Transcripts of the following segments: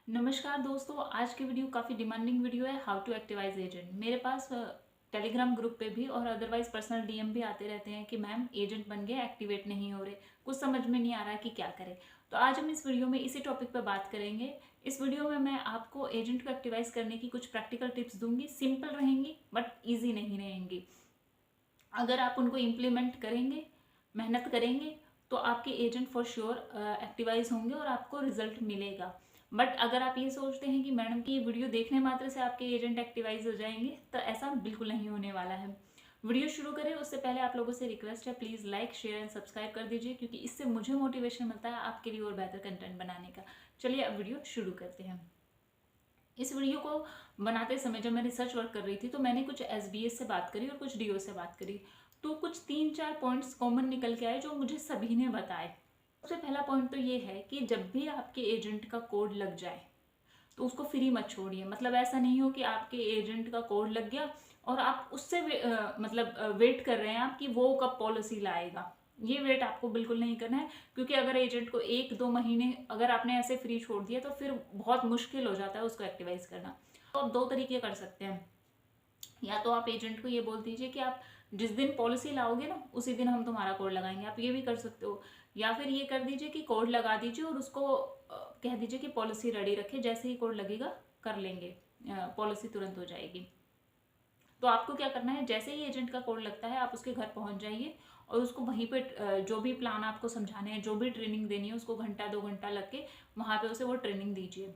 नमस्कार दोस्तों, आज की वीडियो काफ़ी डिमांडिंग वीडियो है। How to activise agent. मेरे पास टेलीग्राम ग्रुप पे भी और अदरवाइज पर्सनल डीएम भी आते रहते हैं कि मैम एजेंट बन गए, एक्टिवेट नहीं हो रहे, कुछ समझ में नहीं आ रहा है कि क्या करें। तो आज हम इस वीडियो में इसी टॉपिक पर बात करेंगे। इस वीडियो में मैं आपको एजेंट को एक्टिवाइज करने की कुछ प्रैक्टिकल टिप्स दूंगी। सिंपल रहेंगी बट ईजी नहीं रहेंगी। अगर आप उनको इम्प्लीमेंट करेंगे, मेहनत करेंगे, तो आपके एजेंट फॉर श्योर एक्टिवाइज होंगे और आपको रिजल्ट मिलेगा। बट अगर आप ये सोचते हैं कि मैडम की ये वीडियो देखने मात्र से आपके एजेंट एक्टिवाइज हो जाएंगे, तो ऐसा बिल्कुल नहीं होने वाला है। वीडियो शुरू करें उससे पहले आप लोगों से रिक्वेस्ट है, please like share and subscribe कर दीजिए, क्योंकि इससे मुझे मोटिवेशन मिलता है आपके लिए और बेहतर कंटेंट बनाने का। चलिए अब वीडियो शुरू करते हैं। इस वीडियो को बनाते समय जब मैं रिसर्च वर्क कर रही थी तो मैंने कुछ एसबीएस से बात करी और कुछ डीओ से बात करी। तो कुछ 3-4 पॉइंट्स कॉमन निकल के आए जो मुझे सभी ने बताए। सबसे पहला पॉइंट तो ये है कि जब भी आपके एजेंट का कोड लग जाए तो उसको फ्री मत छोड़िए। मतलब ऐसा नहीं हो कि आपके एजेंट का कोड लग गया और आप उससे वेट कर रहे हैं आप कि वो कब पॉलिसी लाएगा। ये वेट आपको बिल्कुल नहीं करना है, क्योंकि अगर एजेंट को 1-2 महीने अगर आपने ऐसे फ्री छोड़ दिया तो फिर बहुत मुश्किल हो जाता है उसको एक्टिवाइज करना। तो आप 2 तरीके कर सकते हैं। या तो आप एजेंट को ये बोल दीजिए कि आप जिस दिन पॉलिसी लाओगे ना उसी दिन हम तुम्हारा कोड लगाएंगे, आप ये भी कर सकते हो। या फिर ये कर दीजिए कि कोड लगा दीजिए और उसको कह दीजिए कि पॉलिसी रेडी रखे, जैसे ही कोड लगेगा कर लेंगे, पॉलिसी तुरंत हो जाएगी। तो आपको क्या करना है, जैसे ही एजेंट का कोड लगता है आप उसके घर पहुंच जाइए और उसको वहीं पे जो भी प्लान आपको समझाने हैं, जो भी ट्रेनिंग देनी है, उसको घंटा 2 घंटा लग के वहाँ पे उसे वो ट्रेनिंग दीजिए।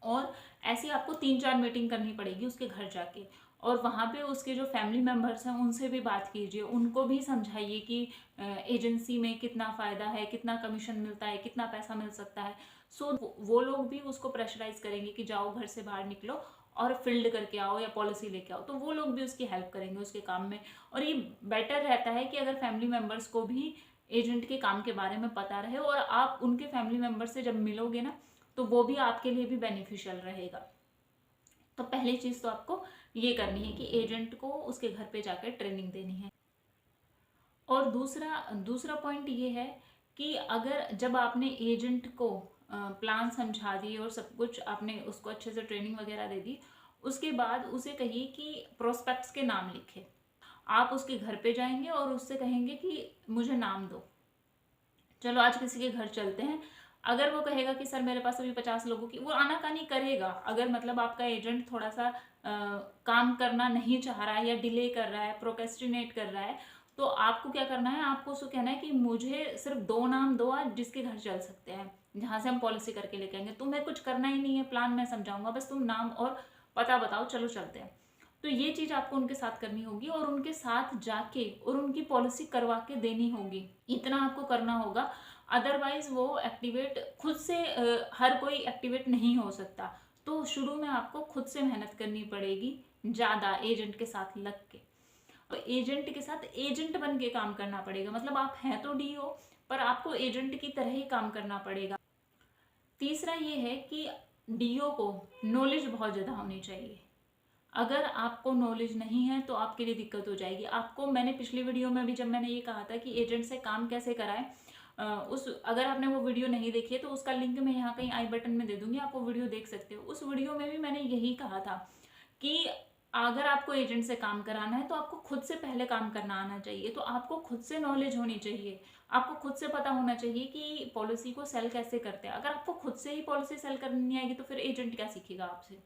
और ऐसी आपको 3-4 मीटिंग करनी पड़ेगी उसके घर जाके। और वहाँ पे उसके जो फैमिली मेम्बर्स हैं उनसे भी बात कीजिए, उनको भी समझाइए कि एजेंसी में कितना फ़ायदा है, कितना कमीशन मिलता है, कितना पैसा मिल सकता है। सो वो लोग भी उसको प्रेशराइज करेंगे कि जाओ घर से बाहर निकलो और फील्ड करके आओ या पॉलिसी लेके आओ। तो वो लोग भी उसकी हेल्प करेंगे उसके काम में। और ये बेटर रहता है कि अगर फैमिली मेम्बर्स को भी एजेंट के काम के बारे में पता रहे और आप उनके फैमिली मेम्बर से जब मिलोगे ना तो वो भी आपके लिए भी बेनिफिशियल रहेगा। तो पहली चीज़ तो आपको ये करनी है कि एजेंट को उसके घर पे जाकर ट्रेनिंग देनी है। और दूसरा दूसरा पॉइंट ये है कि अगर जब आपने एजेंट को प्लान समझा दिए और सब कुछ आपने उसको अच्छे से ट्रेनिंग वगैरह दे दी, उसके बाद उसे कहिए कि प्रोस्पेक्ट्स के नाम लिखे। आप उसके घर पे जाएंगे और उससे कहेंगे कि मुझे नाम दो। चलो आज किसी के घर चलते हैं। अगर वो कहेगा कि सर मेरे पास अभी 50 लोगों की, वो आनाकानी करेगा। अगर मतलब आपका एजेंट थोड़ा सा काम करना नहीं चाह रहा है या डिले कर रहा है, प्रोकेस्टिनेट कर रहा है, तो आपको क्या करना है, आपको उसको कहना है कि मुझे सिर्फ 2 नाम दो आज जिसके घर चल सकते हैं, जहाँ से हम पॉलिसी करके लेके आएंगे। तुम्हें कुछ करना ही नहीं है, प्लान मैं समझाऊंगा, बस तुम नाम और पता बताओ, चलो चलते हैं। तो ये चीज आपको उनके साथ करनी होगी और उनके साथ जाके और उनकी पॉलिसी करवा के देनी होगी। इतना आपको करना होगा। अदरवाइज वो एक्टिवेट खुद से हर कोई एक्टिवेट नहीं हो सकता। तो शुरू में आपको खुद से मेहनत करनी पड़ेगी, ज़्यादा एजेंट के साथ लग के। तो एजेंट के साथ एजेंट बन के काम करना पड़ेगा। मतलब आप हैं तो डीओ, पर आपको एजेंट की तरह ही काम करना पड़ेगा। तीसरा ये है कि डीओ को नॉलेज बहुत ज़्यादा होनी चाहिए। अगर आपको नॉलेज नहीं है तो आपके लिए दिक्कत हो जाएगी। आपको मैंने पिछली वीडियो में भी जब मैंने ये कहा था कि एजेंट से काम कैसे कराएं, उस अगर आपने वो वीडियो नहीं देखी है तो उसका लिंक मैं यहाँ कहीं आई बटन में दे दूंगी, आप वो वीडियो देख सकते हो। उस वीडियो में भी मैंने यही कहा था कि अगर आपको एजेंट से काम कराना है तो आपको खुद से पहले काम करना आना चाहिए। तो आपको खुद से नॉलेज होनी चाहिए, आपको खुद से पता होना चाहिए कि पॉलिसी को सेल कैसे करते हैं। अगर आपको खुद से ही पॉलिसी सेल करनी नहीं आएगी तो फिर एजेंट क्या सीखेगा आपसे।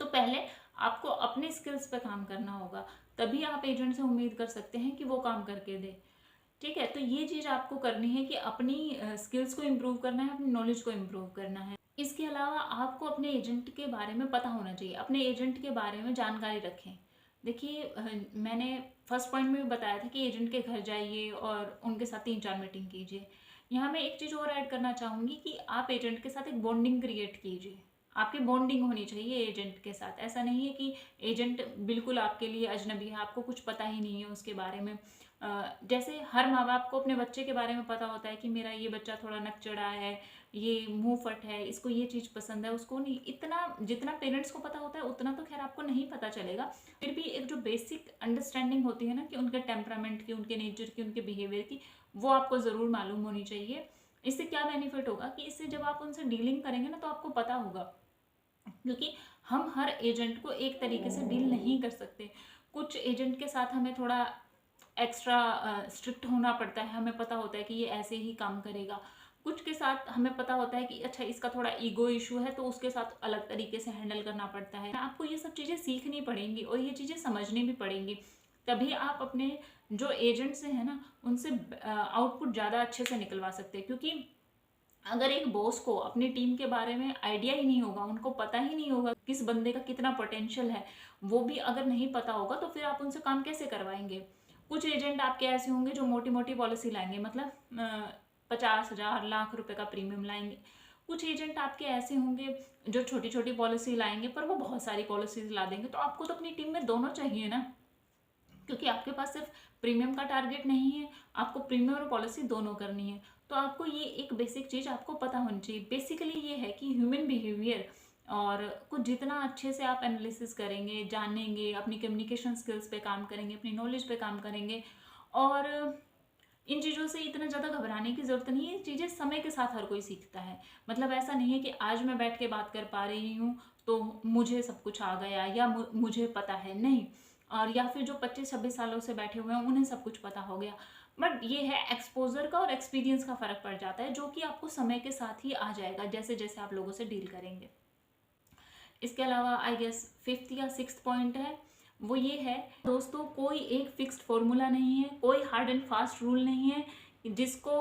तो पहले आपको अपने स्किल्स पे काम करना होगा, तभी आप एजेंट से उम्मीद कर सकते हैं कि वो काम करके दे। ठीक है, तो ये चीज़ आपको करनी है कि अपनी स्किल्स को इम्प्रूव करना है, अपनी नॉलेज को इम्प्रूव करना है। इसके अलावा आपको अपने एजेंट के बारे में पता होना चाहिए, अपने एजेंट के बारे में जानकारी रखें। देखिए मैंने फर्स्ट पॉइंट में भी बताया था कि एजेंट के घर जाइए और उनके साथ 3-4 मीटिंग कीजिए। यहाँ मैं एक चीज़ और ऐड करना चाहूँगी कि आप एजेंट के साथ एक बॉन्डिंग क्रिएट कीजिए। आपकी बॉन्डिंग होनी चाहिए एजेंट के साथ। ऐसा नहीं है कि एजेंट बिल्कुल आपके लिए अजनबी है, आपको कुछ पता ही नहीं है उसके बारे में। जैसे हर माँ बाप को अपने बच्चे के बारे में पता होता है कि मेरा ये बच्चा थोड़ा नकचढ़ा है, ये मुंह फट है, इसको ये चीज़ पसंद है, उसको नहीं। इतना जितना पेरेंट्स को पता होता है उतना तो खैर आपको नहीं पता चलेगा। फिर भी एक जो बेसिक अंडरस्टैंडिंग होती है ना कि उनके टेम्परामेंट की, उनके नेचर की, उनके बिहेवियर की, वो आपको ज़रूर मालूम होनी चाहिए। इससे क्या बेनिफिट होगा कि इससे जब आप उनसे डीलिंग करेंगे ना तो आपको पता होगा, क्योंकि हम हर एजेंट को एक तरीके से डील नहीं कर सकते। कुछ एजेंट के साथ हमें थोड़ा एक्स्ट्रा स्ट्रिक्ट होना पड़ता है, हमें पता होता है कि ये ऐसे ही काम करेगा। कुछ के साथ हमें पता होता है कि अच्छा इसका थोड़ा ईगो इशू है तो उसके साथ अलग तरीके से हैंडल करना पड़ता है। आपको ये सब चीज़ें सीखनी पड़ेंगी और ये चीज़ें समझनी भी पड़ेंगी, तभी आप अपने जो एजेंट्स हैं ना उनसे आउटपुट ज़्यादा अच्छे से निकलवा सकते हैं। क्योंकि अगर एक बॉस को अपनी टीम के बारे में आइडिया ही नहीं होगा, उनको पता ही नहीं होगा किस बंदे का कितना पोटेंशियल है, वो भी अगर नहीं पता होगा तो फिर आप उनसे काम कैसे करवाएंगे। कुछ एजेंट आपके ऐसे होंगे जो मोटी मोटी पॉलिसी लाएंगे, मतलब 50,000 लाख रुपए का प्रीमियम लाएंगे। कुछ एजेंट आपके ऐसे होंगे जो छोटी छोटी पॉलिसी लाएंगे पर वो बहुत सारी पॉलिसीज ला देंगे। तो आपको तो अपनी टीम में दोनों चाहिए ना, क्योंकि आपके पास सिर्फ प्रीमियम का टारगेट नहीं है, आपको प्रीमियम और पॉलिसी दोनों करनी है। तो आपको ये एक बेसिक चीज़ आपको पता होनी चाहिए। बेसिकली ये है कि ह्यूमन बिहेवियर और कुछ जितना अच्छे से आप एनालिसिस करेंगे, जानेंगे, अपनी कम्युनिकेशन स्किल्स पे काम करेंगे, अपनी नॉलेज पे काम करेंगे, और इन चीज़ों से इतना ज़्यादा घबराने की ज़रूरत नहीं है। ये चीज़ें समय के साथ हर कोई सीखता है। मतलब ऐसा नहीं है कि आज मैं बैठ के बात कर पा रही हूँ तो मुझे सब कुछ आ गया या मुझे पता है, नहीं। और या फिर जो 25-26 सालों से बैठे हुए हैं उन्हें सब कुछ पता हो गया। बट ये है एक्सपोजर का और एक्सपीरियंस का फ़र्क पड़ जाता है, जो कि आपको समय के साथ ही आ जाएगा जैसे जैसे आप लोगों से डील करेंगे। इसके अलावा आई गेस 5th या 6th पॉइंट है, वो ये है दोस्तों, कोई एक फिक्स्ड फॉर्मूला नहीं है, कोई हार्ड एंड फास्ट रूल नहीं है जिसको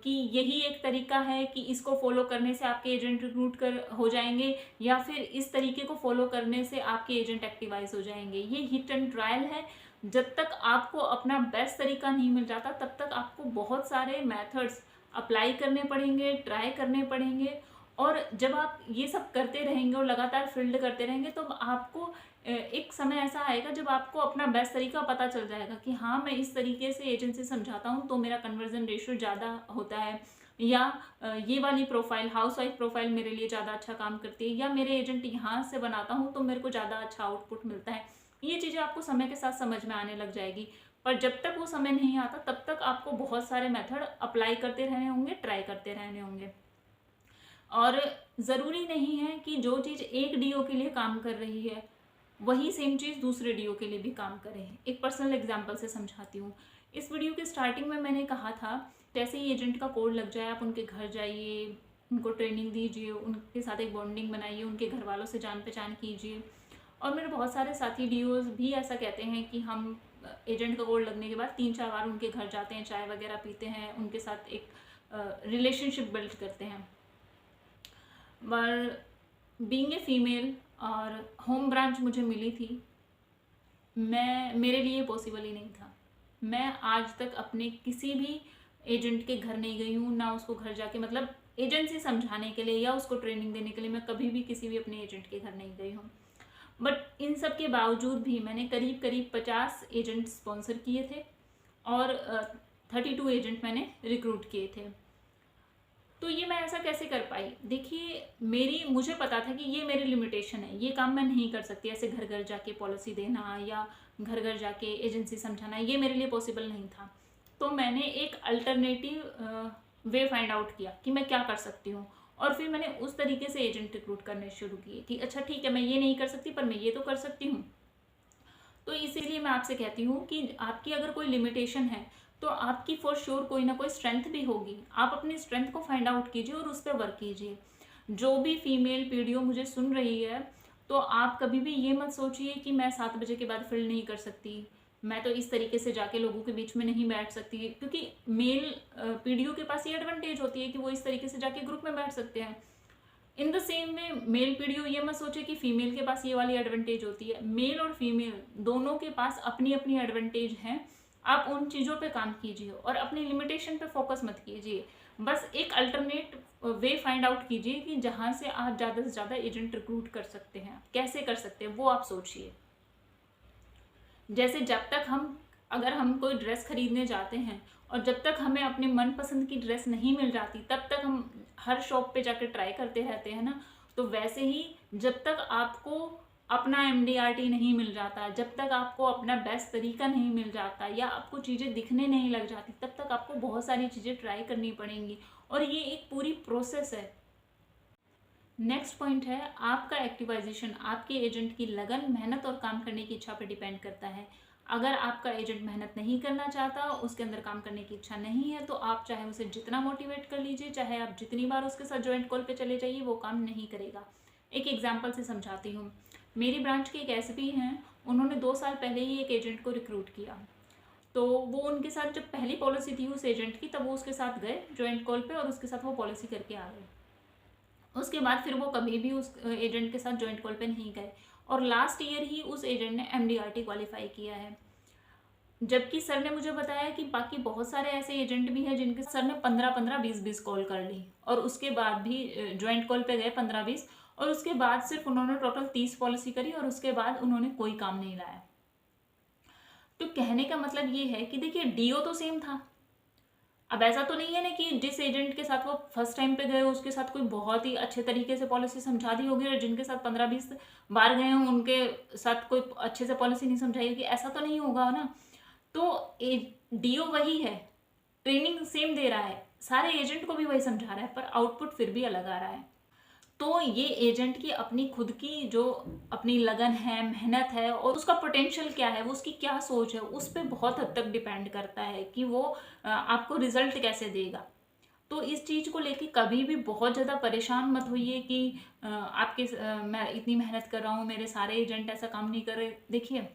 कि यही एक तरीका है कि इसको फॉलो करने से आपके एजेंट रिक्रूट कर हो जाएंगे, या फिर इस तरीके को फॉलो करने से आपके एजेंट एक्टिवाइज हो जाएंगे। ये हिट एंड ट्रायल है। जब तक आपको अपना बेस्ट तरीका नहीं मिल जाता तब तक आपको बहुत सारे मेथड्स अप्लाई करने पड़ेंगे, ट्राई करने पड़ेंगे। और जब आप ये सब करते रहेंगे और लगातार फील्ड करते रहेंगे तो आपको एक समय ऐसा आएगा जब आपको अपना बेस्ट तरीका पता चल जाएगा कि हाँ, मैं इस तरीके से एजेंसी समझाता हूँ तो मेरा कन्वर्जन रेशियो ज़्यादा होता है, या ये वाली प्रोफाइल, हाउस वाइफ प्रोफाइल मेरे लिए ज़्यादा अच्छा काम करती है, या मेरे एजेंट यहाँ से बनाता हूँ तो मेरे को ज़्यादा अच्छा आउटपुट मिलता है। ये चीज़ें आपको समय के साथ समझ में आने लग जाएगी। पर जब तक वो समय नहीं आता तब तक आपको बहुत सारे मेथड अप्लाई करते रहने होंगे, ट्राई करते रहने होंगे। और ज़रूरी नहीं है कि जो चीज़ एक डीओ के लिए काम कर रही है वही सेम चीज़ दूसरे डीओ के लिए भी काम करे। एक पर्सनल एग्जांपल से समझाती हूँ। इस वीडियो के स्टार्टिंग में मैंने कहा था जैसे ही एजेंट का कोड लग जाए आप उनके घर जाइए, उनको ट्रेनिंग दीजिए, उनके साथ एक बॉन्डिंग बनाइए, उनके घर वालों से जान पहचान कीजिए। और मेरे बहुत सारे साथी डीओज भी ऐसा कहते हैं कि हम एजेंट का कोड लगने के बाद 3-4 बार उनके घर जाते हैं, चाय वगैरह पीते हैं, उनके साथ एक रिलेशनशिप बिल्ड करते हैं। पर बीइंग ए फीमेल और होम ब्रांच मुझे मिली थी, मेरे लिए पॉसिबल ही नहीं था। मैं आज तक अपने किसी भी एजेंट के घर नहीं गई हूँ, ना उसको घर जाके मतलब एजेंसी समझाने के लिए या उसको ट्रेनिंग देने के लिए मैं कभी भी किसी भी अपने एजेंट के घर नहीं गई हूँ। बट इन सब के बावजूद भी मैंने करीब करीब 50 एजेंट स्पॉन्सर किए थे और 32 एजेंट मैंने रिक्रूट किए थे। तो ये मैं ऐसा कैसे कर पाई? देखिए, मुझे पता था कि ये मेरी लिमिटेशन है, ये काम मैं नहीं कर सकती। ऐसे घर घर जाके पॉलिसी देना या घर घर जाके एजेंसी समझाना, ये मेरे लिए पॉसिबल नहीं था। तो मैंने एक अल्टरनेटिव वे फाइंड आउट किया कि मैं क्या कर सकती हूँ, और फिर मैंने उस तरीके से एजेंट रिक्रूट करने शुरू किए कि अच्छा ठीक है, मैं ये नहीं कर सकती पर मैं ये तो कर सकती हूँ। तो इसीलिए मैं आपसे कहती हूँ कि आपकी अगर कोई लिमिटेशन है तो आपकी फॉर श्योर कोई ना कोई स्ट्रेंथ भी होगी। आप अपनी स्ट्रेंथ को फाइंड आउट कीजिए और उस पर वर्क कीजिए। जो भी फीमेल पीडीओ मुझे सुन रही है, तो आप कभी भी ये मत सोचिए कि मैं 7 बजे के बाद फील्ड नहीं कर सकती, मैं तो इस तरीके से जाके लोगों के बीच में नहीं बैठ सकती, क्योंकि मेल पीडीओ के पास ये एडवांटेज होती है कि वो इस तरीके से जाके ग्रुप में बैठ सकते हैं। In the same way mail PDO ये मत सोचे कि फीमेल के पास ये वाली एडवांटेज होती है। मेल और फीमेल दोनों के पास अपनी अपनी एडवांटेज हैं। आप उन चीज़ों पे काम कीजिए और अपनी लिमिटेशन पे फोकस मत कीजिए। बस एक अल्टरनेट वे फाइंड आउट कीजिए कि जहाँ से आप ज़्यादा से ज़्यादा एजेंट रिक्रूट कर सकते हैं। कैसे कर सकते हैं वो आप सोचिए। जैसे अगर हम कोई ड्रेस खरीदने जाते हैं और जब तक हमें अपने मनपसंद की ड्रेस नहीं मिल जाती तब तक हम हर शॉप पे जाकर ट्राई करते रहते हैं ना, तो वैसे ही जब तक आपको अपना MDRT नहीं मिल जाता, जब तक आपको अपना बेस्ट तरीका नहीं मिल जाता या आपको चीज़ें दिखने नहीं लग जाती, तब तक आपको बहुत सारी चीज़ें ट्राई करनी पड़ेंगी और ये एक पूरी प्रोसेस है। नेक्स्ट पॉइंट है आपका एक्टिवाइजेशन आपके एजेंट की लगन, मेहनत और काम करने की इच्छा पर डिपेंड करता है। अगर आपका एजेंट मेहनत नहीं करना चाहता, उसके अंदर काम करने की इच्छा नहीं है, तो आप चाहे उसे जितना मोटिवेट कर लीजिए, चाहे आप जितनी बार उसके साथ जॉइंट कॉल पे चले जाइए, वो काम नहीं करेगा। एक एग्जाम्पल से समझाती हूँ। मेरी ब्रांच के एक एसपी हैं, उन्होंने 2 साल पहले ही एक एजेंट को रिक्रूट किया। तो वो उनके साथ जब पहली पॉलिसी थी उस एजेंट की, तब वो उसके साथ गए जॉइंट कॉल पे और उसके साथ वो पॉलिसी करके आ गए। उसके बाद फिर वो कभी भी उस एजेंट के साथ जॉइंट कॉल पे नहीं गए और लास्ट ईयर ही उस एजेंट ने MDRT क्वालिफाई किया है। जबकि सर ने मुझे बताया कि बाकी बहुत सारे ऐसे एजेंट भी हैं जिनके सर ने 15-15, 20-20 कॉल कर ली और उसके बाद भी जॉइंट कॉल पे गए 15-20 और उसके बाद सिर्फ उन्होंने टोटल 30 पॉलिसी करी और उसके बाद उन्होंने कोई काम नहीं लाया। तो कहने का मतलब ये है कि देखिए डीओ तो सेम था। अब ऐसा तो नहीं है ना कि जिस एजेंट के साथ वो फर्स्ट टाइम पे गए उसके साथ कोई बहुत ही अच्छे तरीके से पॉलिसी समझा दी होगी और जिनके साथ 15-20 बार गए हों उनके साथ कोई अच्छे से पॉलिसी नहीं समझाई होगी, ऐसा तो नहीं होगा ना। तो डीओ वही है, ट्रेनिंग सेम दे रहा है, सारे एजेंट को भी वही समझा रहा है, पर आउटपुट फिर भी अलग आ रहा है। तो ये एजेंट की अपनी खुद की जो अपनी लगन है, मेहनत है और उसका पोटेंशियल क्या है, वो उसकी क्या सोच है, उस पर बहुत हद तक डिपेंड करता है कि वो आपको रिजल्ट कैसे देगा। तो इस चीज़ को लेके कभी भी बहुत ज़्यादा परेशान मत होइए कि मैं इतनी मेहनत कर रहा हूँ, मेरे सारे एजेंट ऐसा काम नहीं कर रहे। देखिए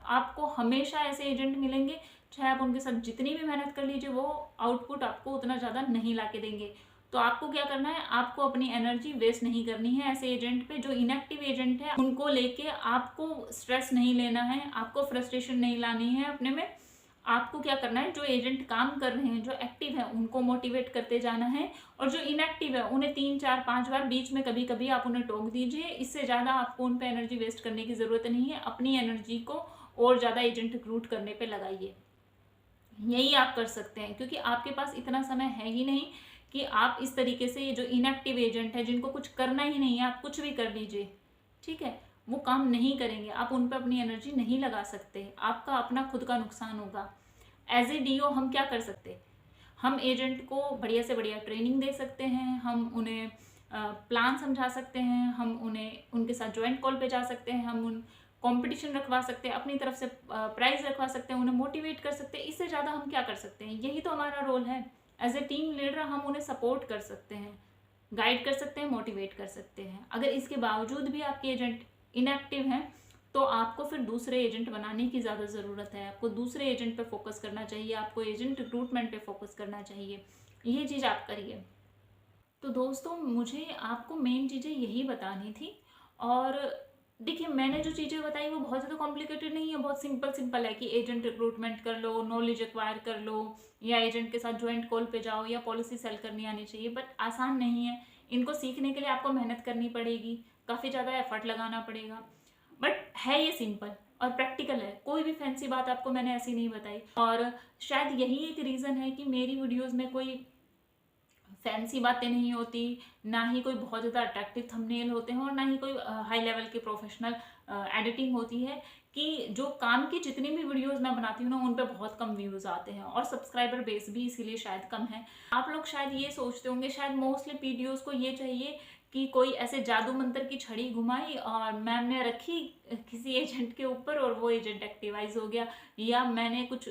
आपको हमेशा ऐसे एजेंट मिलेंगे, चाहे आप उनके साथ जितनी भी मेहनत कर लीजिए, वो आउटपुट आपको उतना ज़्यादा नहीं ला के देंगे। तो आपको क्या करना है, आपको अपनी एनर्जी वेस्ट नहीं करनी है ऐसे एजेंट पे। जो इनएक्टिव एजेंट है उनको लेके आपको स्ट्रेस नहीं लेना है, आपको फ्रस्ट्रेशन नहीं लानी है अपने में। आपको क्या करना है, जो एजेंट काम कर रहे हैं, जो एक्टिव है, उनको मोटिवेट करते जाना है और जो इनएक्टिव है उन्हें 3-4-5 बार बीच में कभी कभी आप उन्हें टोक दीजिए। इससे ज़्यादा आपको उन पर एनर्जी वेस्ट करने की ज़रूरत नहीं है। अपनी एनर्जी को और ज़्यादा एजेंट रिक्रूट करने पे लगाइए। यही आप कर सकते हैं क्योंकि आपके पास इतना समय है ही नहीं कि आप इस तरीके से ये जो इनएक्टिव एजेंट है जिनको कुछ करना ही नहीं है, आप कुछ भी कर लीजिए, ठीक है, वो काम नहीं करेंगे, आप उन पर अपनी एनर्जी नहीं लगा सकते, आपका अपना खुद का नुकसान होगा। एज ए डीओ हम क्या कर सकते, हम एजेंट को बढ़िया से बढ़िया ट्रेनिंग दे सकते हैं, हम उन्हें प्लान समझा सकते हैं, हम उन्हें उनके साथ ज्वाइंट कॉल पे जा सकते हैं, हम उन कंपटीशन रखवा सकते हैं, अपनी तरफ से प्राइज रखवा सकते हैं, उन्हें मोटिवेट कर सकते हैं। इससे ज़्यादा हम क्या कर सकते हैं, यही तो हमारा रोल है। एज ए टीम लीडर हम उन्हें सपोर्ट कर सकते हैं, गाइड कर सकते हैं, मोटिवेट कर सकते हैं। अगर इसके बावजूद भी आपके एजेंट इनएक्टिव हैं तो आपको फिर दूसरे एजेंट बनाने की ज़्यादा ज़रूरत है। आपको दूसरे एजेंट पे फोकस करना चाहिए, आपको एजेंट रिक्रूटमेंट पे फोकस करना चाहिए। ये चीज़ आप करिए। तो दोस्तों मुझे आपको मेन चीज़ें यही बतानी थी। और देखिए मैंने जो चीज़ें बताई वो बहुत ज़्यादा कॉम्प्लिकेटेड नहीं है, बहुत सिंपल सिंपल है कि एजेंट रिक्रूटमेंट कर लो, नॉलेज एक्वायर कर लो, या एजेंट के साथ ज्वाइंट कॉल पे जाओ, या पॉलिसी सेल करनी आनी चाहिए। बट आसान नहीं है, इनको सीखने के लिए आपको मेहनत करनी पड़ेगी, काफ़ी ज़्यादा एफर्ट लगाना पड़ेगा। बट है ये सिंपल और प्रैक्टिकल है, कोई भी फैंसी बात आपको मैंने ऐसी नहीं बताई। और शायद यही एक रीज़न है कि मेरी वीडियोज़ में कोई फैंसी बातें नहीं होती, ना ही कोई बहुत ज़्यादा अट्रैक्टिव थंबनेल होते हैं और ना ही कोई हाई लेवल की प्रोफेशनल एडिटिंग होती है। कि जो काम की जितनी भी वीडियोस मैं बनाती हूँ ना उन पे बहुत कम व्यूज़ आते हैं और सब्सक्राइबर बेस भी इसीलिए शायद कम है। आप लोग शायद ये सोचते होंगे, शायद मोस्टली वीडियोस को ये चाहिए कि कोई ऐसे जादू मंत्र की छड़ी घुमाई और मैम ने रखी किसी एजेंट के ऊपर और वो एजेंट एक्टिवाइज हो गया, या मैंने कुछ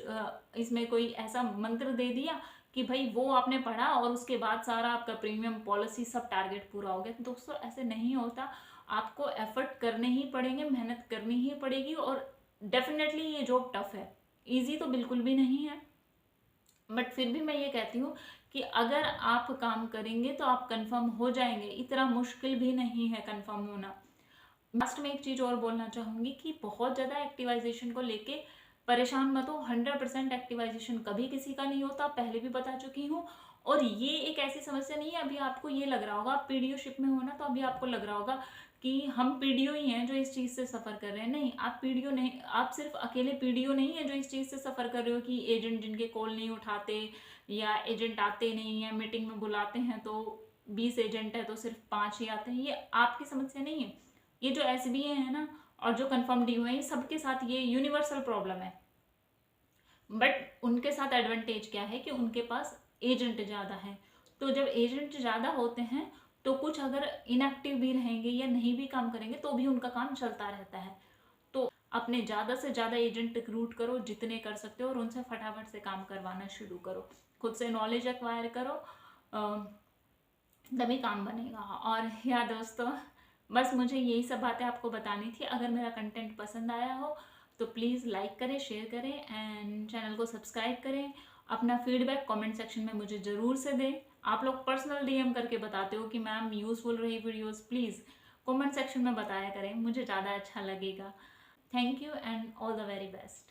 इसमें कोई ऐसा मंत्र दे दिया कि भाई वो आपने पढ़ा और उसके बाद सारा आपका प्रीमियम पॉलिसी सब टारगेट पूरा हो गया। तो दोस्तों ऐसे नहीं होता, आपको एफर्ट करने ही पड़ेंगे, मेहनत करनी ही पड़ेगी। और डेफिनेटली ये जॉब टफ है, इजी तो बिल्कुल भी नहीं है, बट फिर भी मैं ये कहती हूँ कि अगर आप काम करेंगे तो आप कंफर्म हो जाएंगे, इतना मुश्किल भी नहीं है कंफर्म होना। लास्ट में एक चीज़ और बोलना चाहूँगी कि बहुत ज़्यादा एक्टिवाइजेशन को लेके परेशान मत हो। 100% एक्टिवाइजेशन कभी किसी का नहीं होता, पहले भी बता चुकी हूँ। और ये एक ऐसी समस्या नहीं है, अभी आपको ये लग रहा होगा, आप पीडीओशिप में हो ना, तो अभी आपको लग रहा होगा कि हम पीडीओ ही हैं जो इस चीज़ से सफ़र कर रहे हैं। नहीं, आप पीडीओ नहीं, आप सिर्फ अकेले पीडीओ नहीं है जो इस चीज़ से सफ़र कर रहे हो कि एजेंट जिनके कॉल नहीं उठाते या एजेंट आते नहीं है, मीटिंग में बुलाते हैं तो 20 एजेंट है तो सिर्फ 5 ही आते हैं। ये आपकी समस्या नहीं है, ये जो एसबीए है ना और जो कंफर्म डी है, सबके साथ ये यूनिवर्सल प्रॉब्लम है। बट उनके साथ एडवांटेज क्या है कि उनके पास एजेंट ज़्यादा है, तो जब एजेंट ज़्यादा होते हैं तो कुछ अगर इनएक्टिव भी रहेंगे या नहीं भी काम करेंगे तो भी उनका काम चलता रहता है। तो अपने ज़्यादा से ज़्यादा एजेंट रिक्रूट करो जितने कर सकते हो और उनसे फटाफट से काम करवाना शुरू करो, खुद से नॉलेज एक्वायर करो, तभी काम बनेगा। और या दोस्तों, बस मुझे यही सब बातें आपको बतानी थी। अगर मेरा कंटेंट पसंद आया हो तो प्लीज़ लाइक करें, शेयर करें एंड चैनल को सब्सक्राइब करें। अपना फीडबैक कमेंट सेक्शन में मुझे ज़रूर से दें। आप लोग पर्सनल डीएम करके बताते हो कि मैम यूज़फुल रही वीडियोस, प्लीज़ कमेंट सेक्शन में बताया करें, मुझे ज़्यादा अच्छा लगेगा। Thank you and all the very best.